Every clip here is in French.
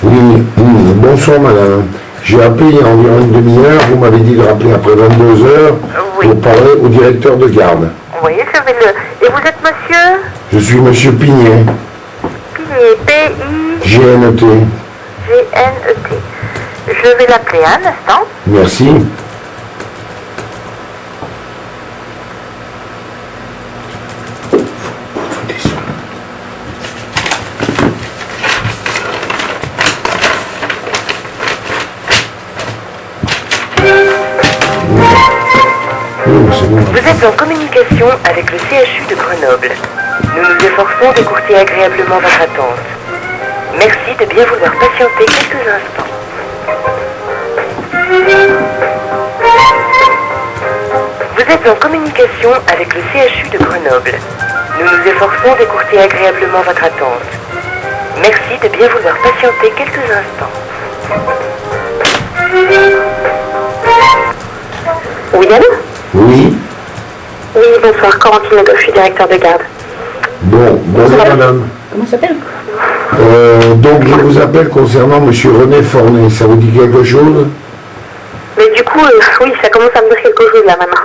Oui, bonsoir madame. J'ai appelé il y a environ une demi-heure, vous m'avez dit de rappeler après 22 heures Oui. pour parler au directeur de garde. Oui, je vais le... Et vous êtes monsieur Je suis monsieur Pignet, Pignet, P-I-G-N-E-T. GNET. Je vais l'appeler un instant. Merci. C'est bon. Vous êtes en communication avec le CHU de Grenoble. Nous nous efforçons d'écourter agréablement votre attente. Merci de bien vouloir patienter quelques instants. Vous êtes en communication avec le CHU de Grenoble. Nous nous efforçons d'écourter agréablement votre attente. Merci de bien vouloir patienter quelques instants. Oui, allô? Oui. Oui, bonsoir, Corentine Legoff, je suis directeur de garde. Bon, bonjour madame. Comment ça s'appelle? Donc je vous appelle concernant monsieur René Fornet. Ça vous dit quelque chose? Mais du coup, oui, ça commence à me dire quelque chose là maintenant.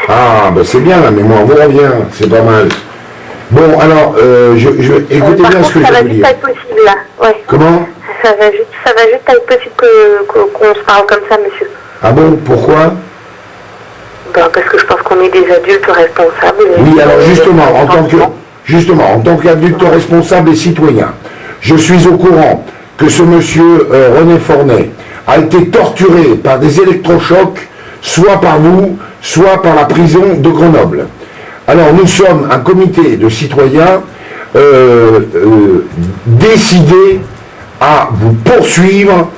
Ah, ben c'est bien, la mémoire vous revient, c'est pas mal. Bon, alors, écoutez Par bien ce contre, que ça je va vais vous juste dire. être possible là, ouais. Comment? Ça va juste être possible qu'on se parle comme ça, monsieur. Ah bon, pourquoi? Ben, parce que je pense qu'on est des adultes responsables. Oui, alors justement, en tant qu'adulte responsable et citoyen, je suis au courant que ce monsieur René Fornet a été torturé par des électrochocs, soit par vous, soit par la prison de Grenoble. Alors nous sommes un comité de citoyens décidés à vous poursuivre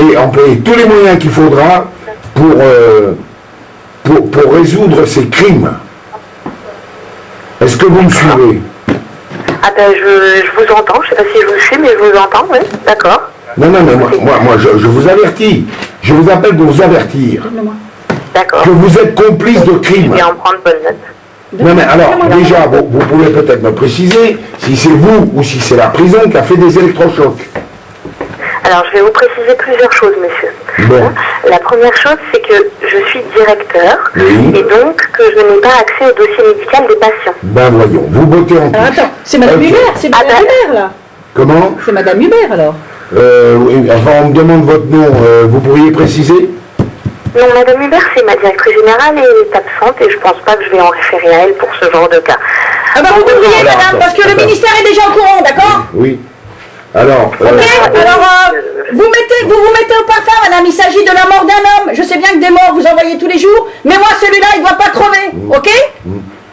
et employer tous les moyens qu'il faudra pour résoudre ces crimes. Est-ce que vous me suivez? Ah ben, je vous entends, je sais pas si je vous suis, mais je vous entends, oui, d'accord. Non, mais moi je vous avertis. Je vous appelle pour vous avertir D'accord. que vous êtes complice de Je crimes. vais en prendre bonne note. Non, mais alors, déjà, vous pouvez peut-être me préciser si c'est vous ou si c'est la prison qui a fait des électrochocs. Alors, je vais vous préciser plusieurs choses, monsieur. Bon. La première chose, c'est que je suis directeur, Oui. et donc que je n'ai pas accès au dossier médical des patients. Ben voyons, vous bottez en Ah, touche. attends, c'est Madame Ok. Hubert, c'est Madame Ah, ben- Hubert là. Comment? C'est Madame Hubert alors. Oui, enfin, on me demande votre nom. Vous pourriez préciser? Non, Madame Hubert, c'est ma directrice générale et elle est absente et je pense pas que je vais en référer à elle pour ce genre de cas. Ah bah vous devriez Alors, madame, parce que le attends. ministère est déjà au courant, d'accord? Oui. Alors, Ok, alors vous vous mettez au parfum madame, il s'agit de la mort d'un homme. Je sais bien que des morts vous en voyez tous les jours, mais moi celui-là il doit pas crever, ok?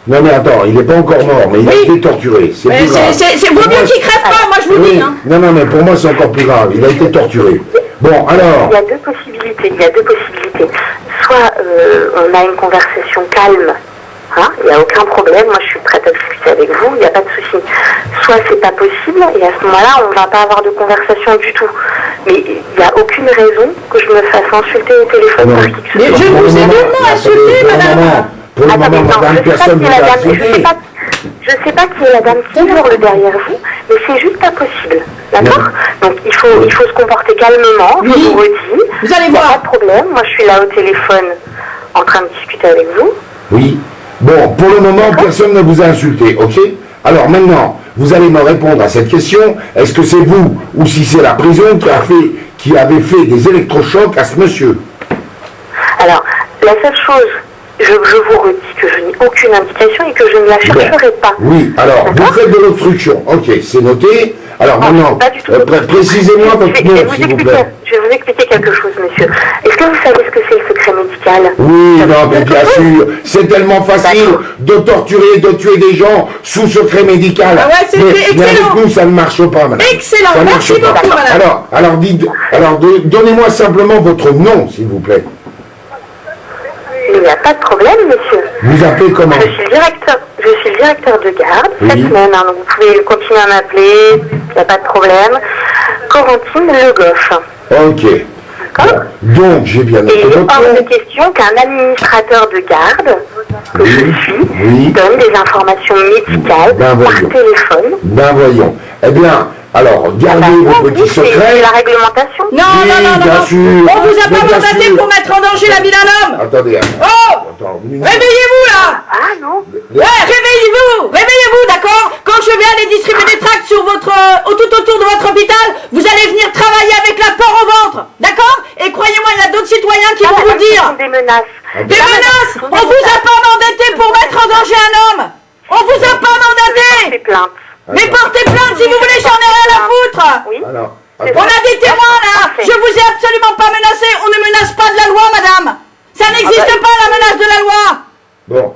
non mais attends, il n'est pas encore mort, mais il a Oui. été torturé. C'est Mais plus grave. c'est vaut mieux qu'il crève pas, moi je vous Oui. dis, hein. Non, mais pour moi c'est encore plus grave. Il a été torturé. Bon, alors. Il y a deux possibilités. Soit on a une conversation calme, hein, il n'y a aucun problème, moi je suis prête à discuter avec vous, il n'y a pas de souci. Soit c'est pas possible, et à ce moment-là on ne va pas avoir de conversation du tout. Mais il n'y a aucune raison que je me fasse insulter au téléphone Non. par qui que ce Mais soit. je Pour le vous ai moment, nullement insulté, pour le madame. moment, Pour le Attendez, moment, non, madame, personne ne vous a insulté. je sais pas qui est la dame qui hurle derrière vous, mais c'est juste pas possible. D'accord? Donc il faut se comporter calmement, je Oui. vous redis. Vous allez Il n'y a voir. pas de problème, moi je suis là au téléphone en train de discuter avec vous. Oui. Bon, pour le moment, personne ne vous a insulté, ok? Alors maintenant, vous allez me répondre à cette question. Est-ce que c'est vous ou si c'est la prison qui avait fait des électrochocs à ce monsieur? Alors, la seule chose, je vous redis que je n'ai aucune indication et que je ne la chercherai pas. Oui, alors, vous D'accord? faites de l'obstruction. Ok, c'est noté. Alors Non, maintenant, pas du tout. précisez-moi votre Je vais nom, vous s'il vous expliquer- plaît. Je vais vous expliquer quelque chose, monsieur. Est-ce que vous savez ce que c'est le secret médical? Oui, non, mais bien sûr, c'est tellement facile D'accord. de torturer, de tuer des gens sous secret médical. Ah ouais, c'est mais excellent. avec nous, ça ne marche pas, madame. Excellent, Ça merci marche pas. beaucoup, madame. Alors, donnez-moi simplement votre nom, s'il vous plaît. Il n'y a pas de problème, monsieur. Vous appelez comment? Je suis le directeur de garde Oui. cette semaine, hein, donc vous pouvez continuer à m'appeler, il n'y a pas de problème. Corentine Legoff. Ok. D'accord? Donc, j'ai bien Et noté il est votre hors de nom. question qu'un administrateur de garde, que Oui, je suis, oui. donne des informations médicales Ben par voyons. téléphone. Ben voyons. Eh bien, Alors, gardez vos petits C'est secrets. la réglementation. Non, Oui, non, non, bien non. sûr. On vous a Mais pas bien mandaté sûr. pour mettre en danger la vie d'un homme. Attendez. Oh, Attends, une minute. réveillez-vous là. Ah non. Ouais, réveillez-vous, d'accord? Quand je vais aller distribuer des tracts sur votre, tout autour de votre hôpital, vous allez venir travailler avec la peur au ventre, d'accord? Et croyez-moi, il y a d'autres citoyens qui vont vous dire. Des menaces. Des menaces. On vous a pas mandaté pour mettre en danger un homme. On vous a pas Des mandaté. plaintes. Mais portez plainte si vous voulez, j'en ai rien à foutre. Oui. Alors, On attends. a des témoins là. Parfait. Je vous ai absolument pas menacé. On ne menace pas de la loi, madame. Ça n'existe pas la menace de la loi. Bon.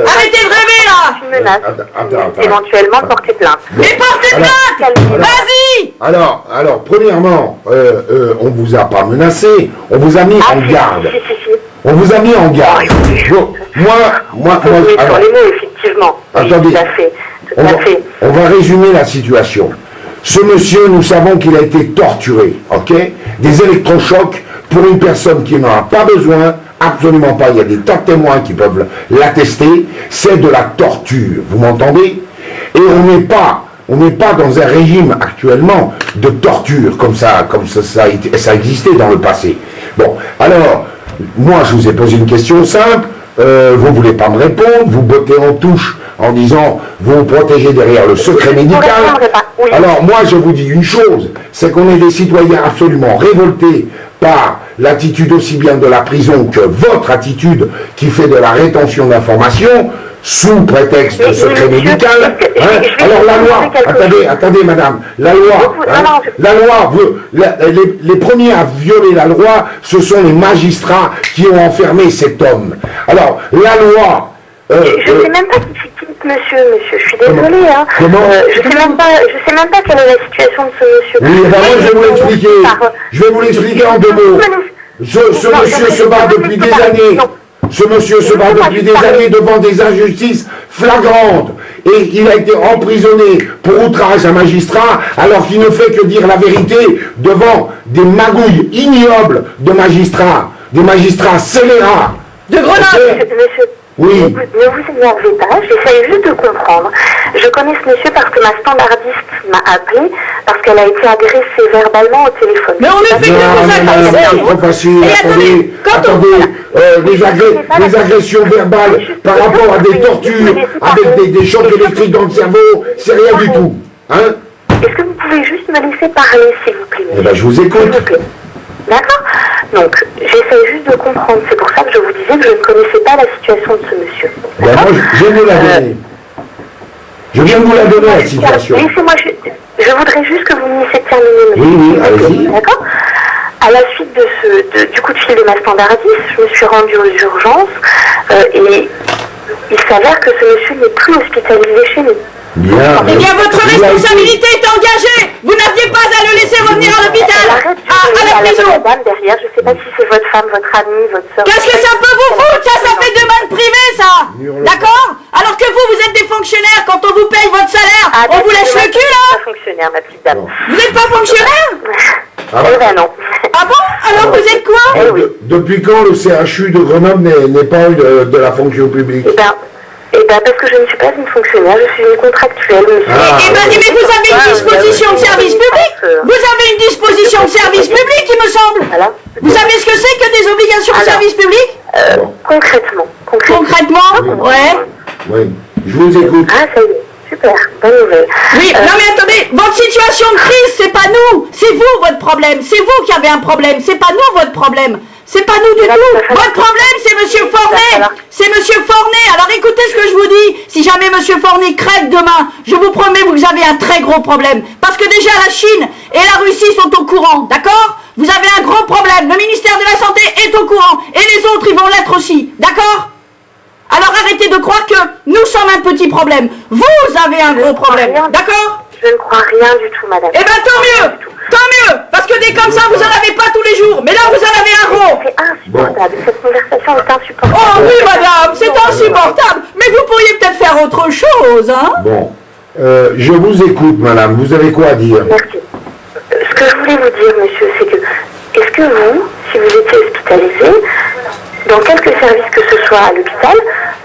Arrêtez de rêver là. Une menace. Attends. Éventuellement porter plainte. Mais portez plainte. Vas-y. Alors, premièrement, on vous a pas menacé, on vous a mis en garde. Si. On vous a mis en garde. Bon, moi, Faut jouer alors, sur les mots, effectivement. Oui, attendez. tout à fait. Tout à fait. on va résumer la situation. Ce monsieur, nous savons qu'il a été torturé, ok? Des électrochocs pour une personne qui n'en a pas besoin, absolument pas. Il y a des tas de témoins qui peuvent l'attester. C'est de la torture, vous m'entendez? Et on n'est pas dans un régime actuellement de torture comme ça existait dans le passé. Bon, alors, moi je vous ai posé une question simple, vous voulez pas me répondre, vous bottez en touche en disant vous vous protégez derrière le secret médical. répondrai pas, oui. Alors moi je vous dis une chose, c'est qu'on est des citoyens absolument révoltés par l'attitude aussi bien de la prison que votre attitude qui fait de la rétention d'informations sous prétexte de secret médical. Hein. Alors la loi, attendez madame, la loi veut, les premiers à violer la loi, ce sont les magistrats qui ont enfermé cet homme. Alors la loi... je ne sais même pas qui quitte monsieur, je suis désolée. Hein. Comment je sais même pas quelle est la situation de ce monsieur. Oui, ben moi je vais vous l'expliquer. Je vais vous l'expliquer en deux mots. Ce monsieur se bat depuis des années. Ce monsieur se bat depuis des années devant des injustices flagrantes. Et il a été emprisonné pour outrage à magistrat, alors qu'il ne fait que dire la vérité devant des magouilles ignobles de magistrats, des magistrats scélérats. De Grenoble. Monsieur, oui. Ne vous énervez pas, j'essaye juste de comprendre. Je connais ce monsieur parce que ma standardiste m'a appelé, parce qu'elle a été agressée verbalement au téléphone. Mais on ne fait que vous agresser. C'est trop facile, Et attendez, les agressions verbales par rapport à des tortures, avec des chocs électriques dans le cerveau, c'est rien du tout. Hein? Est-ce que vous pouvez juste me laisser parler, s'il vous plaît? Eh ben, je vous écoute. S'il vous plaît. D'accord? Donc, j'essaie juste de comprendre. C'est pour ça que je vous disais que je ne connaissais pas la situation de ce monsieur. Ben, moi, je viens de vous la donner. Je viens de vous la donner, la situation. Laissez-moi, je voudrais juste que vous me laissiez terminer, monsieur. Oui, allez-y. D'accord? À la suite du coup de fil de ma standardiste, je me suis rendue aux urgences et il s'avère que ce monsieur n'est plus hospitalisé chez nous. Bien. Eh bien, votre responsabilité est engagée. Vous n'aviez pas à le laisser revenir à l'hôpital, à la prison. Madame derrière, je ne sais pas si c'est votre femme, votre amie, votre soeur. Qu'est-ce que ça peut vous foutre? Ça fait demande privée, ça. D'accord? Alors que vous êtes des fonctionnaires. Quand on vous paye votre salaire, on vous lèche le cul, là. Pas fonctionnaire, ma petite dame. Vous n'êtes pas fonctionnaire? Eh ben non. Ah bon? Alors vous êtes quoi? Depuis quand le CHU de Grenoble n'est pas de la fonction publique? Eh ben, parce que je ne suis pas une fonctionnaire, je suis une contractuelle, monsieur. Mais vous avez une disposition de service public. Vous avez une disposition de service public, il me semble. Voilà. Vous savez ce que c'est que des obligations de service public? Concrètement. Concrètement? Ouais. Oui, je vous écoute. Ah, ça y est. Super, bonne nouvelle. Oui, non mais attendez, votre situation de crise, c'est pas nous. C'est vous votre problème. C'est vous qui avez un problème. C'est pas nous votre problème. C'est pas nous du tout. Votre problème, c'est Monsieur Fornet. C'est Monsieur Fornet. Alors écoutez ce que je vous dis. Si jamais Monsieur Fornet crève demain, je vous promets que vous avez un très gros problème. Parce que déjà la Chine et la Russie sont au courant, d'accord? Vous avez un gros problème. Le ministère de la Santé est au courant. Et les autres, ils vont l'être aussi, d'accord? Alors arrêtez de croire que nous sommes un petit problème. Vous avez un gros problème, d'accord? Je ne crois rien du tout, madame. Eh ben tant mieux. Parce que des comme ça, vous en avez pas tous les jours. Mais là, vous en avez un gros. C'est insupportable. Cette conversation est insupportable. Oh oui, madame, c'est insupportable. Mais vous pourriez peut-être faire autre chose, hein? Bon, je vous écoute, madame. Vous avez quoi à dire? Merci. Ce que je voulais vous dire, monsieur, c'est que, est-ce que vous, si vous étiez hospitalisé, dans quelque service que ce soit à l'hôpital,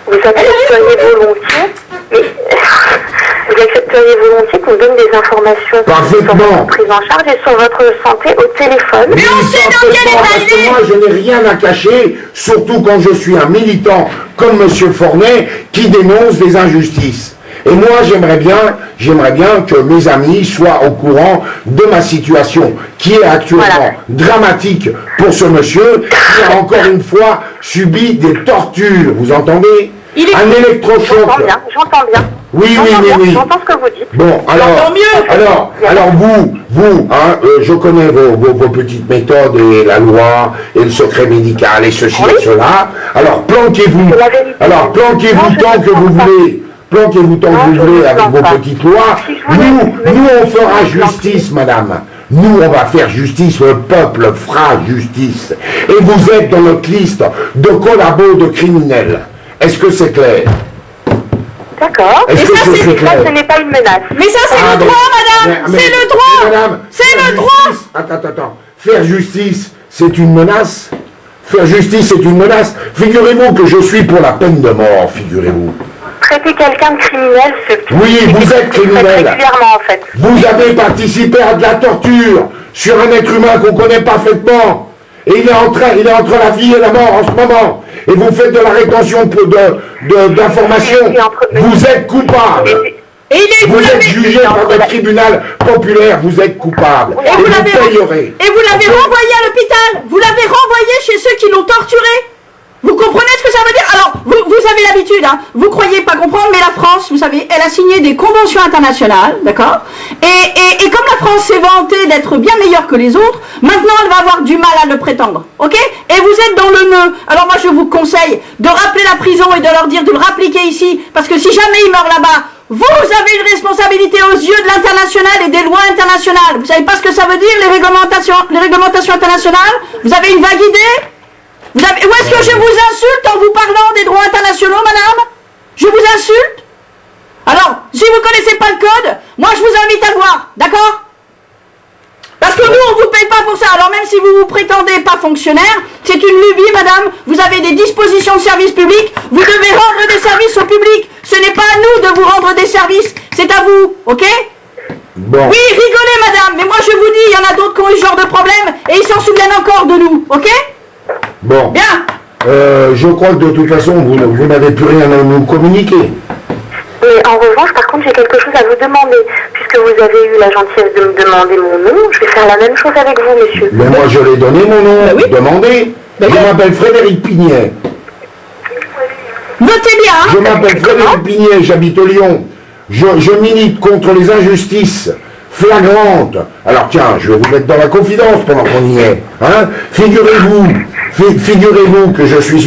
vous accepteriez volontiers, mais vous accepteriez volontiers qu'on qu'on donne des informations sur votre prise en charge et sur votre santé au téléphone. Mais on sait dans quel état parce que moi, je n'ai rien à cacher, surtout quand je suis un militant comme M. Fornet qui dénonce des injustices. Et moi, j'aimerais bien que mes amis soient au courant de ma situation, qui est actuellement dramatique pour ce monsieur, qui a encore une fois subi des tortures. Vous entendez? Un électrochoc. J'entends bien. Oui. J'entends ce que vous dites. Bon, alors vous, hein, je connais vos petites méthodes et la loi et le secret médical et ceci et cela. Alors planquez-vous. Planquez-vous tant que vous voulez. Planquez-vous tant que vous voulez avec vos petites lois. Nous, on fera justice, madame. Nous, on va faire justice. Le peuple fera justice. Et vous êtes dans notre liste de collabos de criminels. Est-ce que c'est clair? D'accord. Et ça, ce n'est pas une menace. Mais ça, c'est le droit, madame. C'est le droit. Madame, c'est le droit. Attends. Faire justice, c'est une menace. Faire justice, c'est une menace. Figurez-vous que je suis pour la peine de mort, figurez-vous. Traiter quelqu'un de criminel, oui, vous êtes criminel. Régulièrement, en fait. Vous avez participé à de la torture sur un être humain qu'on connaît parfaitement. Et il est entre la vie et la mort en ce moment. Et vous faites de la rétention d'informations. Vous êtes coupable. Vous êtes jugé par le tribunal populaire. Vous êtes coupable. Et vous payerez. Et vous l'avez renvoyé à l'hôpital. Vous l'avez renvoyé chez ceux qui l'ont torturé. Vous comprenez ce que ça veut dire? Alors, vous avez l'habitude, hein, vous croyez pas comprendre, mais la France, vous savez, elle a signé des conventions internationales, d'accord? Et comme la France s'est vantée d'être bien meilleure que les autres, maintenant elle va avoir du mal à le prétendre, ok? Et vous êtes dans le nœud. Alors moi je vous conseille de rappeler la prison et de leur dire de le rappliquer ici, parce que si jamais il meurt là-bas, vous avez une responsabilité aux yeux de l'international et des lois internationales. Vous savez pas ce que ça veut dire, les réglementations internationales? Vous avez une vague idée? Où est-ce que je vous insulte en vous parlant des droits internationaux, madame? Je vous insulte? Alors, si vous ne connaissez pas le code, moi je vous invite à le voir, d'accord? Parce que nous, on ne vous paye pas pour ça. Alors même si vous vous prétendez pas fonctionnaire, c'est une lubie, madame. Vous avez des dispositions de service public, vous devez rendre des services au public. Ce n'est pas à nous de vous rendre des services, c'est à vous, ok? Bon. Oui, rigolez, madame, mais moi je vous dis, il y en a d'autres qui ont eu ce genre de problème et ils s'en souviennent encore de nous, ok? Bon. Bien. Je crois que de toute façon, vous n'avez plus rien à nous communiquer. Mais en revanche, par contre, j'ai quelque chose à vous demander. Puisque vous avez eu la gentillesse de me demander mon nom, je vais faire la même chose avec vous, monsieur. Mais moi, je l'ai donné mon nom. Oui. Demandez. Je m'appelle Frédéric Pignet. Notez bien. Je m'appelle Frédéric Pignet, j'habite au Lyon. Je milite contre les injustices flagrantes. Alors tiens, je vais vous mettre dans la confidence pendant qu'on y est. Hein? Figurez-vous que je suis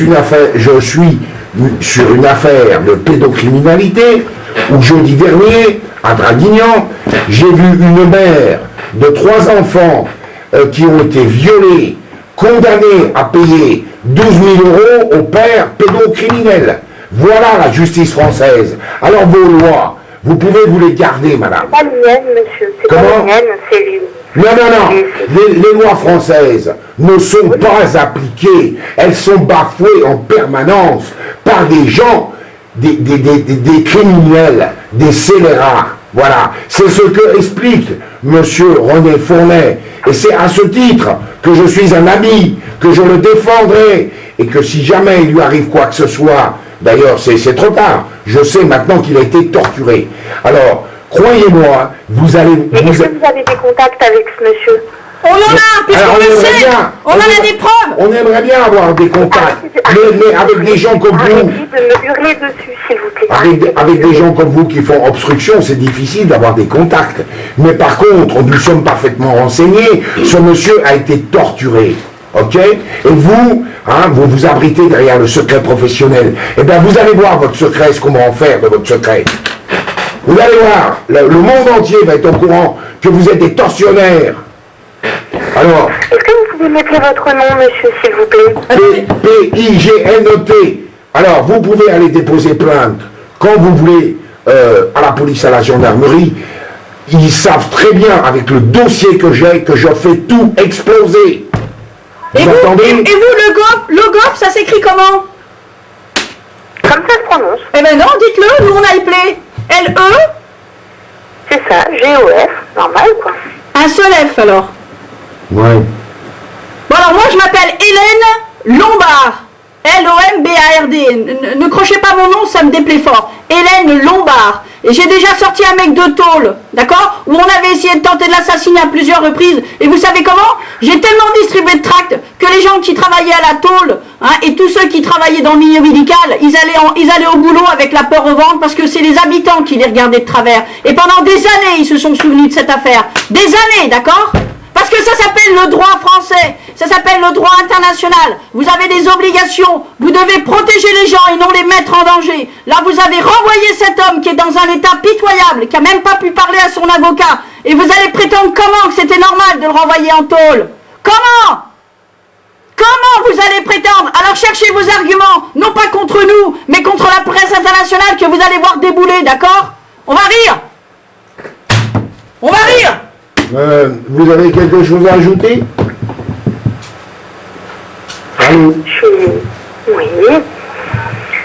sur une affaire de pédocriminalité où jeudi dernier, à Draguignan, j'ai vu une mère de 3 enfants qui ont été violés, condamnés à payer 12 000 € au père pédocriminel. Voilà la justice française. Alors vos lois, vous pouvez vous les garder, madame. C'est pas les miennes, monsieur. C'est pas les miennes, c'est... Non. Les lois françaises ne sont pas appliquées. Elles sont bafouées en permanence par des gens, des criminels, des scélérats. Voilà. C'est ce que explique monsieur René Fornet. Et c'est à ce titre que je suis un ami, que je le défendrai, et que si jamais il lui arrive quoi que ce soit, d'ailleurs c'est trop tard, je sais maintenant qu'il a été torturé. Alors, croyez-moi, vous allez... Mais est-ce que vous avez des contacts avec ce monsieur? On en a, puisqu'on le sait. On en a des preuves. On aimerait bien avoir des contacts, mais avec des gens comme vous... Arrêtez de me hurler dessus, s'il vous plaît. Avec des gens comme vous qui font obstruction, c'est difficile d'avoir des contacts. Mais par contre, nous sommes parfaitement renseignés. Ce monsieur a été torturé. Ok? Et vous, hein, vous vous abritez derrière le secret professionnel. Eh bien, vous allez voir votre secret, ce qu'on va en faire de votre secret. Vous allez voir, le monde entier va être au courant que vous êtes des tortionnaires. Alors... Est-ce que vous pouvez m'appeler votre nom, monsieur, s'il vous plaît? P-I-G-N-E-T. Alors, vous pouvez aller déposer plainte quand vous voulez à la police, à la gendarmerie. Ils savent très bien, avec le dossier que j'ai, que je fais tout exploser. Vous entendez? Et vous, le GOF, ça s'écrit comment? Comme ça se prononce. Eh ben non, dites-le, nous on a appelé L-E. C'est ça, GOF, normal quoi. Un seul F alors. Ouais. Bon alors moi je m'appelle Hélène Lombard. L-O-M-B-A-R-D. Ne crochez pas mon nom, ça me déplaît fort. Hélène Lombard. Et j'ai déjà sorti un mec de tôle, d'accord? Où on avait essayé de tenter de l'assassiner à plusieurs reprises. Et vous savez comment? J'ai tellement distribué de tracts que les gens qui travaillaient à la tôle, hein, et tous ceux qui travaillaient dans le milieu médical, ils allaient au boulot avec la peur au ventre parce que c'est les habitants qui les regardaient de travers. Et pendant des années, ils se sont souvenus de cette affaire. Des années, d'accord? Parce que ça s'appelle le droit français, ça s'appelle le droit international. Vous avez des obligations, vous devez protéger les gens et non les mettre en danger. Là, vous avez renvoyé cet homme qui est dans un état pitoyable, qui n'a même pas pu parler à son avocat. Et vous allez prétendre comment que c'était normal de le renvoyer en tôle? Comment? Comment vous allez prétendre? Alors cherchez vos arguments, non pas contre nous, mais contre la presse internationale que vous allez voir débouler, d'accord? On va rire. On va rire. Vous avez quelque chose à ajouter? Allô? Oui.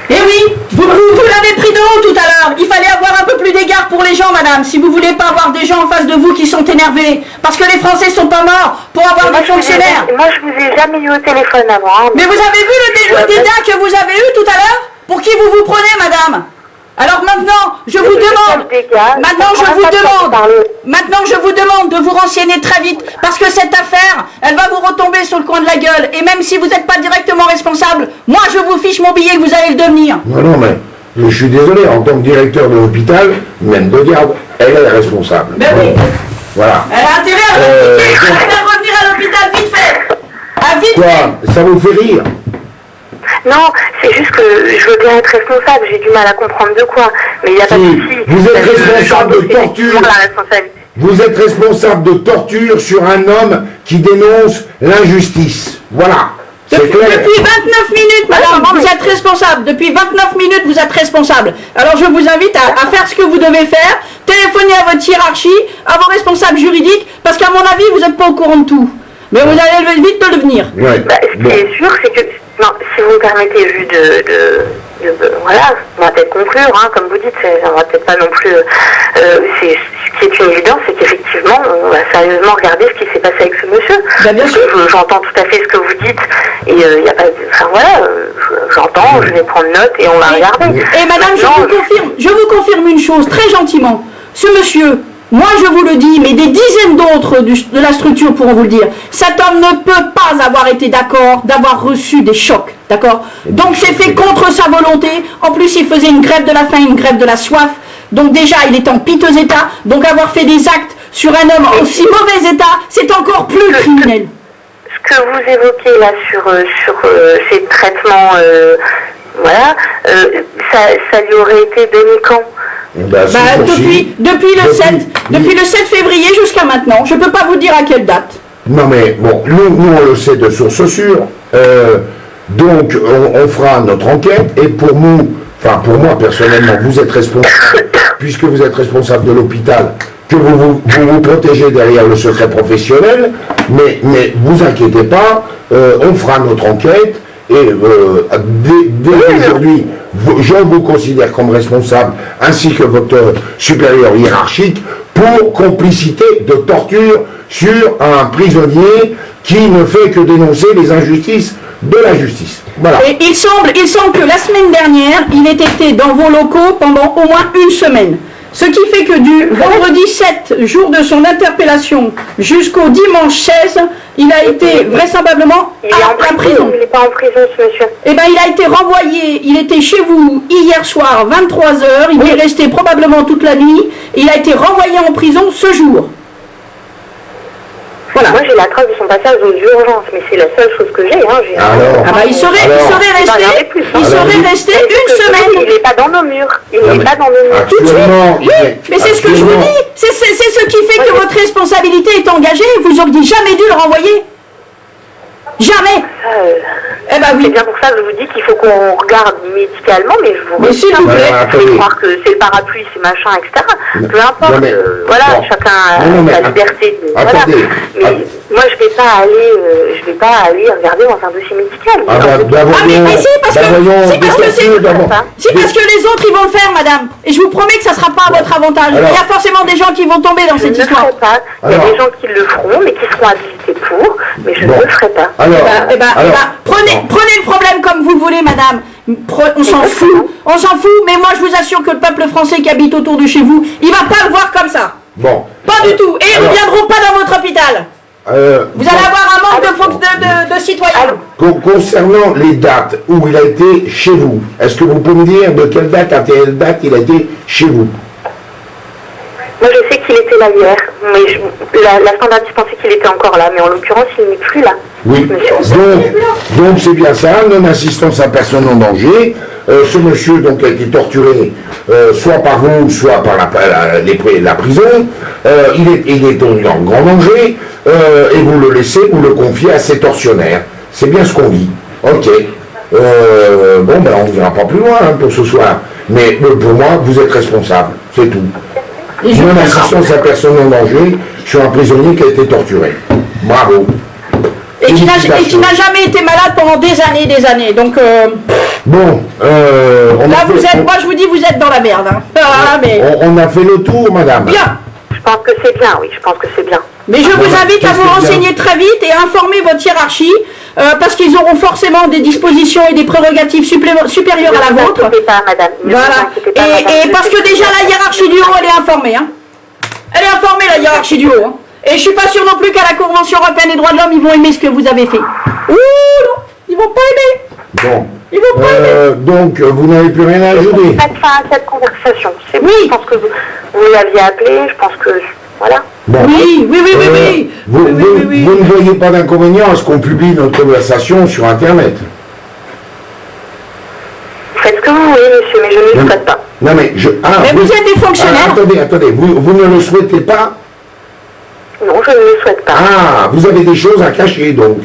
Eh oui, vous l'avez pris de haut tout à l'heure. Il fallait avoir un peu plus d'égard pour les gens, madame, si vous voulez pas avoir des gens en face de vous qui sont énervés. Parce que les Français sont pas morts pour avoir des fonctionnaires. Moi, je vous ai jamais eu au téléphone avant. Hein, mais vous avez vu le dédain que vous avez eu tout à l'heure? Pour qui vous vous prenez, madame? Alors maintenant, je vous demande de vous renseigner très vite, parce que cette affaire, elle va vous retomber sur le coin de la gueule, et même si vous n'êtes pas directement responsable, moi je vous fiche mon billet que vous allez le devenir. Non, mais je suis désolé, en tant que directeur de l'hôpital, même de garde, elle est responsable. Ben oui. Voilà. Elle a intérêt à revenir à l'hôpital vite fait. Vite fait. Quoi? Ça vous fait rire? Non, c'est juste que je veux bien être responsable, j'ai du mal à comprendre de quoi. Mais il n'y a pas de souci. Vous êtes responsable de torture. Vous êtes responsable de torture sur un homme qui dénonce l'injustice. Voilà. Depuis 29 minutes, madame, vous êtes responsable. Depuis 29 minutes, vous êtes responsable. Alors je vous invite à faire ce que vous devez faire. Téléphonez à votre hiérarchie, à vos responsables juridiques, parce qu'à mon avis, vous n'êtes pas au courant de tout. Mais vous allez vite le devenir. Ouais. Ce qui est sûr, c'est que, non, si vous me permettez, vu voilà, on va peut-être conclure, hein, comme vous dites, on va peut-être pas non plus, ce qui est une évidence, c'est qu'effectivement, on va sérieusement regarder ce qui s'est passé avec ce monsieur. Ben, bien sûr. J'entends tout à fait ce que vous dites, et il n'y a pas de, enfin voilà, j'entends, je vais prendre note, et on va regarder. Et madame, je vous confirme une chose, très gentiment, ce monsieur, moi je vous le dis, mais des dizaines d'autres de la structure pourront vous le dire, cet homme ne peut pas avoir été d'accord d'avoir reçu des chocs, d'accord? Donc c'est fait contre sa volonté, en plus il faisait une grève de la faim, une grève de la soif, donc déjà il est en piteux état, donc avoir fait des actes sur un homme en si mauvais état, c'est encore plus criminel. Ce que vous évoquez là sur ces traitements, voilà, ça lui aurait été donné quand? Depuis le 7 février jusqu'à maintenant. Je ne peux pas vous dire à quelle date. Non mais bon, nous on le sait de source sûre. Donc on fera notre enquête et pour nous, enfin pour moi personnellement, vous êtes responsable, puisque vous êtes responsable de l'hôpital, que vous protégez derrière le secret professionnel, mais vous inquiétez pas, on fera notre enquête. Et dès aujourd'hui, je vous considère comme responsable, ainsi que votre supérieur hiérarchique, pour complicité de torture sur un prisonnier qui ne fait que dénoncer les injustices de la justice. Voilà. Et il semble que la semaine dernière, il ait été dans vos locaux pendant au moins une semaine. Ce qui fait que du vendredi 7, jour de son interpellation, jusqu'au dimanche 16, il a été vraisemblablement à la prison. Il n'est pas en prison, ce monsieur. Eh bien, il a été renvoyé, il était chez vous hier soir, 23h, il est resté probablement toute la nuit, et il a été renvoyé en prison ce jour. Voilà. Moi j'ai la trace de son passage aux urgences, mais c'est la seule chose que j'ai. Hein, il serait resté une semaine. Il n'est pas dans nos murs. Il n'est pas dans nos murs. Tout de suite. Oui, mais c'est ce que je vous dis. C'est ce qui fait que votre responsabilité est engagée. Vous n'auriez jamais dû le renvoyer. Jamais. ça, Eh ben c'est oui. bien pour ça que je vous dis qu'il faut qu'on regarde médicalement, mais je vous Mais s'il vous plaît. je vais croire que c'est le parapluie, c'est machin, etc. Peu importe, Non, mais- voilà, bon. chacun a Non, mais sa liberté. Voilà. attendez. Mais moi, je vais pas aller regarder dans un dossier médical. Ah, Mais si, parce que c'est... d'abord. Si, parce que les autres, ils vont le faire, madame. Et je vous promets que ça sera pas à votre avantage. Alors- Il y a forcément des gens qui vont tomber dans Je cette ne le histoire. ferai pas. Il y a Alors- des gens qui le feront, mais qui seront habilités pour, mais je Bon. ne le ferai pas. Alors, Prenez le problème comme vous le voulez, madame. On s'en fout. Mais moi, je vous assure que le peuple français qui habite autour de chez vous, il va pas le voir comme ça. bon. Pas du tout. Et ils ne Alors- viendront pas dans votre hôpital. Vous allez avoir un manque de citoyens. Concernant les dates où il a été chez vous, est-ce que vous pouvez me dire de quelle date à quelle date il a été chez vous? Moi, je sais qu'il était là hier, mais la standardiste pensait qu'il était encore là, mais en l'occurrence, il n'est plus là. Oui, Monsieur. donc c'est bien ça, non-assistance à personne en danger. Ce monsieur donc a été torturé soit par vous, soit par la prison. Il est en grand danger et vous le laissez, vous le confiez à ses tortionnaires. C'est bien ce qu'on dit. Ok. Bon, ben on ne dira pas plus loin pour ce soir. Mais pour moi, vous êtes responsable. C'est tout. Non-assistance à personne en danger sur un prisonnier qui a été torturé. Bravo. Et qui n'a jamais été malade pendant des années. Donc Bon, là, moi je vous dis, vous êtes dans la merde. Hein. Ah, mais... on a fait le tour, madame. Bien. Je pense que c'est bien, oui, je pense que c'est bien. Mais je vous invite à qu'est-ce vous que renseigner très vite et à informer votre hiérarchie, parce qu'ils auront forcément des dispositions et des prérogatives supérieures à la Ne vous vôtre. inquiétez pas, madame. Ne vous Voilà. inquiétez pas, madame. Et parce que déjà la hiérarchie du haut, elle est informée. Hein. Elle est informée, la hiérarchie du haut. Hein. Et je suis pas sûr non plus qu'à la Convention européenne des droits de l'homme, ils vont aimer ce que vous avez fait. Ouh non, ils vont pas aimer. Bon. Ils vont pas aimer. Donc, vous n'avez plus rien à ajouter. Faites fin à cette conversation. C'est Oui. Je pense que vous l'aviez appelé, je pense que... Voilà. Bon. Oui. Vous ne voyez pas d'inconvénient à ce qu'on publie notre conversation sur Internet? Faites ce que vous voulez, monsieur, mais je ne le souhaite pas. Non, mais Mais vous êtes des fonctionnaires. Attendez, vous ne le souhaitez pas? Non, je ne le souhaite pas. Ah, vous avez des choses à cacher, donc.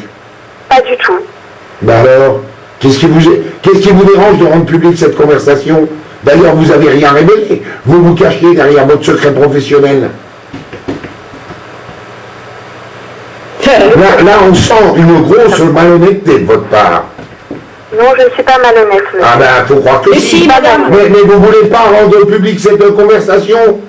Pas du tout. Ben alors, qu'est-ce qui vous dérange de rendre publique cette conversation? D'ailleurs, vous n'avez rien révélé. Vous vous cachez derrière votre secret professionnel. Là, on sent une grosse malhonnêteté de votre part. Non, je ne suis pas malhonnête, monsieur. Ah ben, faut croire que Mais si, madame. Mais vous voulez pas rendre publique cette conversation?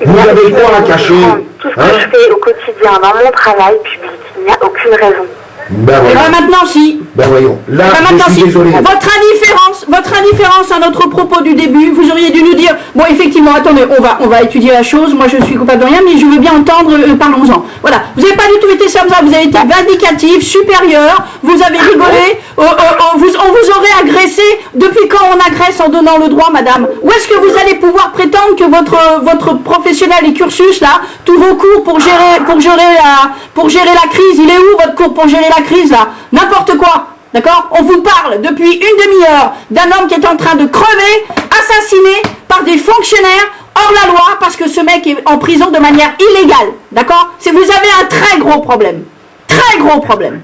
Vous Moi, avez je quoi à veux cacher? rendre Tout ce que Hein? je fais au quotidien dans mon travail public, il n'y a aucune raison. Ben voyons. Maintenant, si. Ben voyons. Là, Maintenant, je suis si. désolé. Votre indifférence à notre propos du début, vous auriez dû nous dire, bon, effectivement, attendez, on va étudier la chose, moi je suis coupable de rien, mais je veux bien entendre, parlons-en. Voilà, vous n'avez pas du tout été comme ça, vous avez été vindicatif, supérieur, vous avez rigolé, on vous aurait agressé. Depuis quand on agresse en donnant le droit, madame? Où est-ce que vous allez pouvoir prétendre que votre professionnel et cursus, là, tous vos cours pour gérer la crise, il est où votre cours pour gérer la crise, là? N'importe quoi. D'accord? On vous parle depuis une demi-heure d'un homme qui est en train de crever, assassiné par des fonctionnaires hors la loi parce que ce mec est en prison de manière illégale. D'accord? Vous avez un très gros problème. Très gros problème.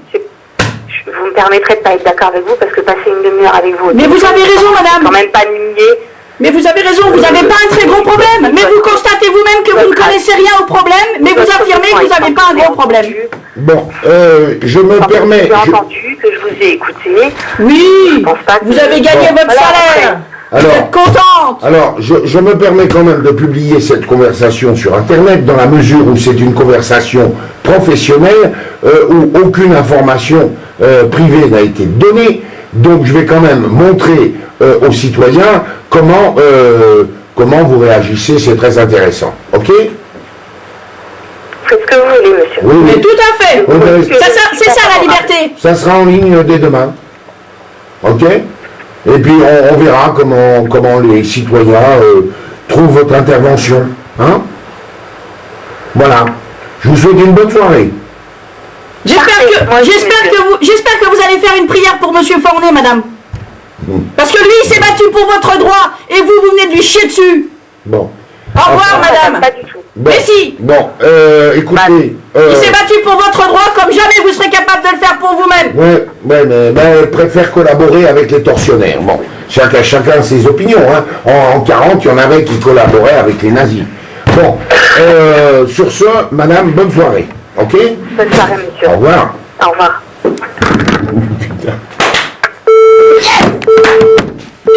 Vous me permettrez de ne pas être d'accord avec vous parce que passer une demi-heure avec vous... Mais vous avez raison, madame. Quand même pas nier. Mais vous avez raison, vous n'avez pas un très gros problème. Mais vous constatez vous-même que vous ne connaissez rien au problème, mais vous affirmez que vous n'avez pas un gros problème. Bon, je me permets... J'ai entendu, que je vous ai écouté. Oui, pense pas que- vous avez gagné Bon. votre Voilà, salaire. Vous Alors- êtes contente. Alors, je me permets quand même de publier cette conversation sur Internet dans la mesure où c'est une conversation professionnelle où aucune information privée n'a été donnée. Donc, je vais quand même montrer aux citoyens comment vous réagissez. C'est très intéressant. OK? Faites ce que vous voulez, monsieur. Oui, Mais oui. tout à fait. Oui, mais C'est ça la liberté. ça sera en ligne dès demain. OK? Et puis, on verra comment les citoyens trouvent votre intervention. Hein? Voilà. Je vous souhaite une bonne soirée. J'espère que vous allez faire une prière pour Monsieur Fornet, madame. Parce que lui, il s'est battu pour votre droit et vous venez de lui chier dessus. Bon. Au revoir, Non, madame. Pas du tout. Bon, Mais si. Bon, écoutez... Il s'est battu pour votre droit comme jamais vous serez capable de le faire pour vous-même. Ouais, mais elle préfère collaborer avec les tortionnaires. Bon, chacun ses opinions. Hein. En 40, il y en avait qui collaboraient avec les nazis. Bon, sur ce, madame, bonne soirée. Ok? Bonne soirée, monsieur. Au revoir. Au revoir. Putain.